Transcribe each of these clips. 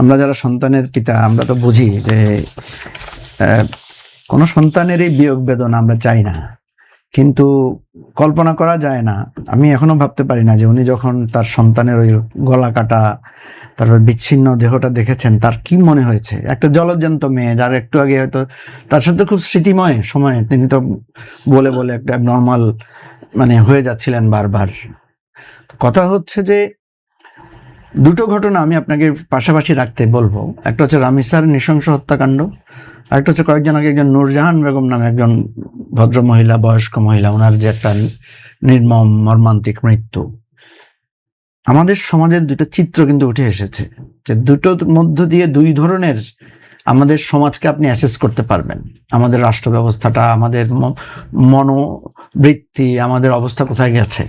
আমরা যারা সন্তানের পিতা আমরা তো বুঝি যে কোনো সন্তানেরই বিয়োগ বেদনা আমরা চাই না, কিন্তু কল্পনা করা যায় না, আমি এখনো ভাবতে পারি না যে উনি যখন তার সন্তানের ওই গলা কাটা তারপর বিচ্ছিন্ন দেহটা দেখেছেন তার কি মনে হয়েছে। একটা জলজ্যান্ত মেয়ে যার একটু আগে হয়তো তার সাথে খুব স্মৃতিময় সময় তিনি তো বলে বলে একটা নর্মাল মানে হয়ে যাচ্ছিলেন বারবার। কথা হচ্ছে যে দুটো ঘটনা আমি আপনাকে পাশাপাশি রাখতে বলবো। একটা হচ্ছে রামিসার নৃশংস হত্যাকাণ্ড, আরেকটা হচ্ছে কয়েকজন আগে একজন নূরজাহান বেগম নামে একজন ভদ্র মহিলা, বয়স্ক মহিলা, ওনার যে একটা নির্মম মর্মান্তিক মৃত্যু। আমাদের সমাজের দুটো চিত্র কিন্তু উঠে এসেছে, যে দুটোর মধ্য দিয়ে দুই ধরনের আমাদের সমাজকে আপনি অ্যাসেস করতে পারবেন। আমাদের রাষ্ট্র ব্যবস্থাটা, আমাদের মনোবৃত্তি, আমাদের অবস্থা কোথায় গেছে।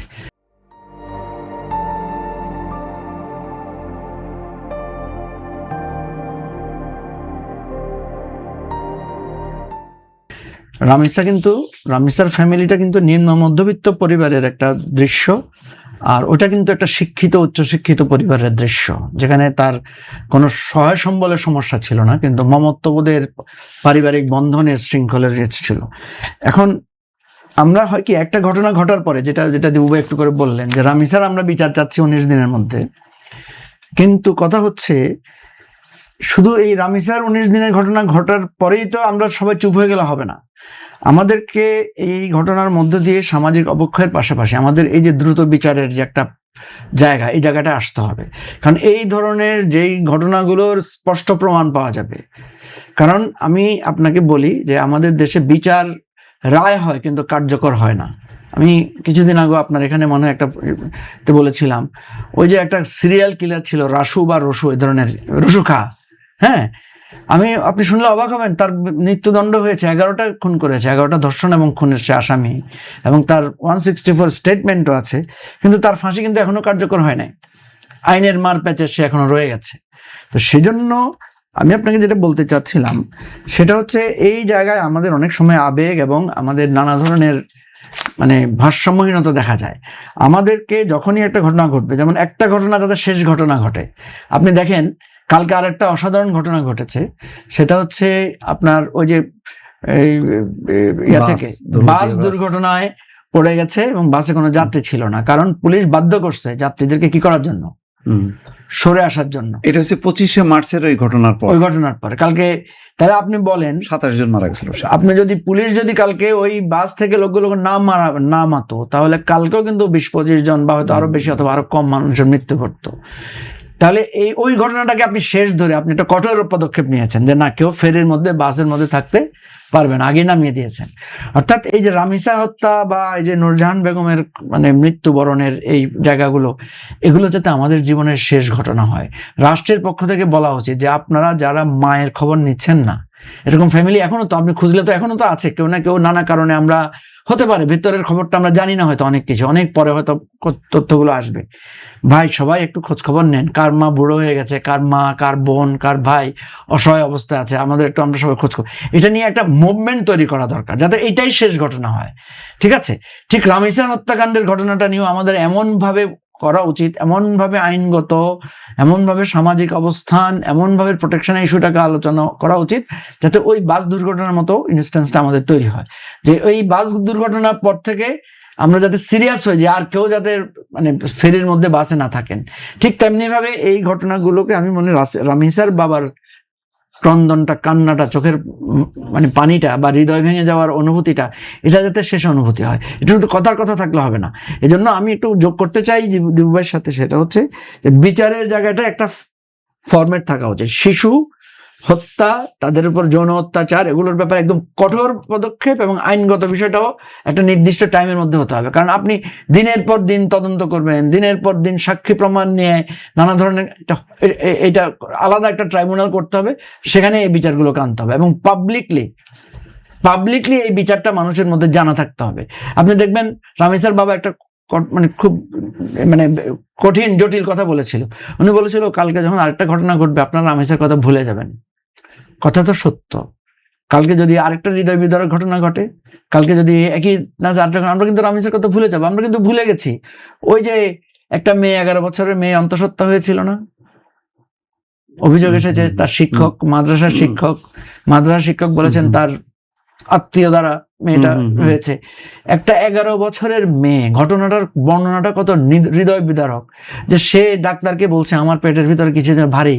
রামিসার ফ্যামিলিটা কিন্তু নিম্ন মধ্যবিত্ত পরিবারের একটা দৃশ্য, আর ওটা কিন্তু একটা শিক্ষিত উচ্চশিক্ষিত পরিবারের দৃশ্য, যেখানে তার কোনো সহায় সম্বলের সমস্যা ছিল না, কিন্তু মমত্ববোধের পারিবারিক বন্ধনের শৃঙ্খলের ছিল। এখন আমরা হয় কি, একটা ঘটনা ঘটার পরে যেটা দিবু একটু করে বললেন যে রামিসার আমরা বিচার চাচ্ছি 19 দিনের মধ্যে, কিন্তু কথা হচ্ছে শুধু এই রামিসার 19 দিনের ঘটনা ঘটার পরেই তো আমরা সবাই চুপ হয়ে গেলে হবে না। আমাদেরকে এই ঘটনার মধ্য দিয়ে সামাজিক অবক্ষয়ের পাশাপাশি আমাদের এই যে দ্রুত বিচারের যে একটা জায়গা, এই জায়গাটা আসতে হবে। কারণ এই ধরনের যেই ঘটনাগুলোর স্পষ্ট প্রমাণ পাওয়া যাবে। কারণ আমি আপনাকে বলি যে আমাদের দেশে বিচার রায় হয় কিন্তু কার্যকর হয় না। আমি কিছুদিন আগে আপনার এখানে মনে হয় একটা বলেছিলাম, ওই যে একটা সিরিয়াল কিলার ছিল রাসু বা রসু, এই ধরনের রসু খা, হ্যাঁ, আপনি শুনলে অবাক হবেন, তার মৃত্যুদণ্ড হয়েছে, 11টা খুন করেছে, 11টা ধর্ষণ এবং খুনের সে আসামি, এবং তার 164 স্টেটমেন্টও আছে, কিন্তু তার ফাঁসি কিন্তু এখনো কার্যকর হয় নাই। আইনের মার প্যাচে সে এখনো রয়ে গেছে। তো সেজন্য আমি আপনাকে যেটা বলতে চাচ্ছিলাম সেটা হচ্ছে এই জায়গায় আমাদের অনেক সময় আবেগ এবং আমাদের নানা ধরনের মানে ভারসাম্যহীনতা দেখা যায়। আমাদেরকে যখনই একটা ঘটনা ঘটবে, যেমন একটা ঘটনা যাতে শেষ ঘটনা ঘটে, আপনি দেখেন কালকে আরেকটা অসাধারণ ঘটনা ঘটেছে, সেটা হচ্ছে আপনার ওই যে থেকে বাস দুর্ঘটনায় পড়ে গেছে এবং বাসে কোনো যাত্রী ছিল না, কারণ পুলিশ বাধ্য করছে যাত্রীদেরকে কি করার জন্য, সরে আসার জন্য। এটা হচ্ছে 25শে মার্চের ওই ঘটনার পরে কালকে। তাহলে আপনি বলেন 27 জন মারা গেছিল। আপনি যদি পুলিশ যদি কালকে ওই বাস থেকে লোকগুলো না মাতো, তাহলে কালকেও কিন্তু 20-25 জন বা হয়তো আরো বেশি অথবা আরো কম মানুষের মৃত্যু ঘটতো। তাহলে ওই ঘটনাটাকে আপনি শেষ ধরে আপনি একটা কঠোর পদক্ষেপ নিয়েছেন যে না, কেউ ফেরির মধ্যে বাসের মধ্যে থাকতে পারবে না, আগে নামিয়ে দিয়েছেন। অর্থাৎ এই যে রামিসা হত্যা বা এই যে নূরজাহান বেগমের মানে মৃত্যুবরণের এই জায়গাগুলো, এগুলো যাতে আমাদের জীবনের শেষ ঘটনা হয়। রাষ্ট্রের পক্ষ থেকে বলা উচিত যে আপনারা যারা মায়ের খবর নিচ্ছেন না, এরকম ফ্যামিলি এখনো তো আপনি খুঁজলে তো এখনো তো আছে, কেউ না কেউ নানা কারণে, আমরা হতে পারে ভেতরের খবরটা আমরা জানি না, হয়তো অনেক কিছু অনেক পরে হয়তো তথ্যগুলো আসবে। ভাই সবাই একটু খোঁজ খবর নেন, কার মা বুড়ো হয়ে গেছে, কার মা, কার বোন, কার ভাই অসহায় অবস্থায় আছে, আমরা সবাই খোঁজ খবর, এটা নিয়ে একটা মুভমেন্ট তৈরি করা দরকার যাতে এটাই শেষ ঘটনা হয়। ঠিক আছে, ঠিক রামিসার হত্যাকাণ্ডের ঘটনাটা নিয়েও আমাদের এমন ভাবে করা উচিত, এমন ভাবে আইনগত, এমন ভাবে সামাজিক অবস্থান, এমন ভাবে প্রোটেকশনের ইস্যুটাকে আলোচনা করা উচিত যাতে ওই বাস দুর্ঘটনার মতো ইনস্ট্যান্সটা আমাদের তৈরি হয়, যে ওই বাস দুর্ঘটনার পর থেকে আমরা যাতে সিরিয়াস হয়ে যাই আর কেউ যাতে মানে ফেরির মধ্যে বাসে না থাকেন। ঠিক তেমনি ভাবে এই ঘটনাগুলোকে আমি মনে রামিসার বাবার ক্রন্দনটা, কান্নাটা, চোখের মানে পানিটা বা হৃদয় ভেঙে যাওয়ার অনুভূতিটা, এটা যাতে শেষ অনুভূতি হয়, এটা কিন্তু কথার কথা থাকলে হবে না। এজন্য আমি একটু যোগ করতে চাই দিবু ভাইয়ের সাথে, সেটা হচ্ছে যে বিচারের জায়গাটা একটা ফরম্যাট থাকা উচিত। শিশু হত্যা, তাদের উপর যৌন অত্যাচার, এগুলোর ব্যাপারে একদম কঠোর পদক্ষেপ এবং আইনগত বিষয়টাও একটা নির্দিষ্ট টাইমের মধ্যে হতে হবে। কারণ আপনি দিনের পর দিন তদন্ত করবেন, দিনের পর দিন সাক্ষী প্রমাণ নিয়ে নানা ধরনের, এটা আলাদা একটা ট্রাইব্যুনাল করতে হবে, সেখানে এই বিচারগুলোকে আনতে হবে এবং পাবলিকলি এই বিচারটা মানুষের মধ্যে জানা থাকতে হবে। আপনি দেখবেন রামিসার বাবা একটা মানে খুব মানে কঠিন জটিল কথা বলেছিল। উনি বলেছিল কালকে যখন আরেকটা ঘটনা ঘটবে আপনারা রামিসার কথা ভুলে যাবেন। কথা তো সত্য, কালকে যদি আরেকটা হৃদয় বিদারক ঘটনা ঘটে, কালকে যদি একই না আমরা কিন্তু রামিসার কথা ভুলে যাবো। আমরা কিন্তু ভুলে গেছি ওই যে একটা মেয়ে, 11 বছরের মেয়ে অন্তঃসত্ত্বা হয়েছিল না, অভিযোগ এসেছে তার শিক্ষক, মাদ্রাসার শিক্ষক বলেছেন তার আত্মীয় দ্বারা মেয়েটা হয়েছে। একটা 11 বছরের মেয়ে, ঘটনাটার বর্ণনাটা কত হৃদয় বিদারক, যে সে ডাক্তারকে বলছে আমার পেটের ভিতরে কিছু যেন ভারী,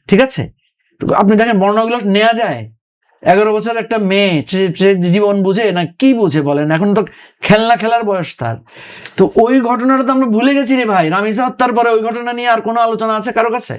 ঠিক আছে? তো আপনি দেখেন বর্ণনাগুলো নেওয়া যায়। 11 বছর একটা মেয়ে, সে জীবন বুঝে না কি বুঝে বলেন, এখন তো খেলনা খেলার বয়স তার। তো ওই ঘটনাটা তো আমরা ভুলে গেছি রে ভাই। রামিসা হত্যার পরে ওই ঘটনা নিয়ে আর কোনো আলোচনা আছে কারো কাছে?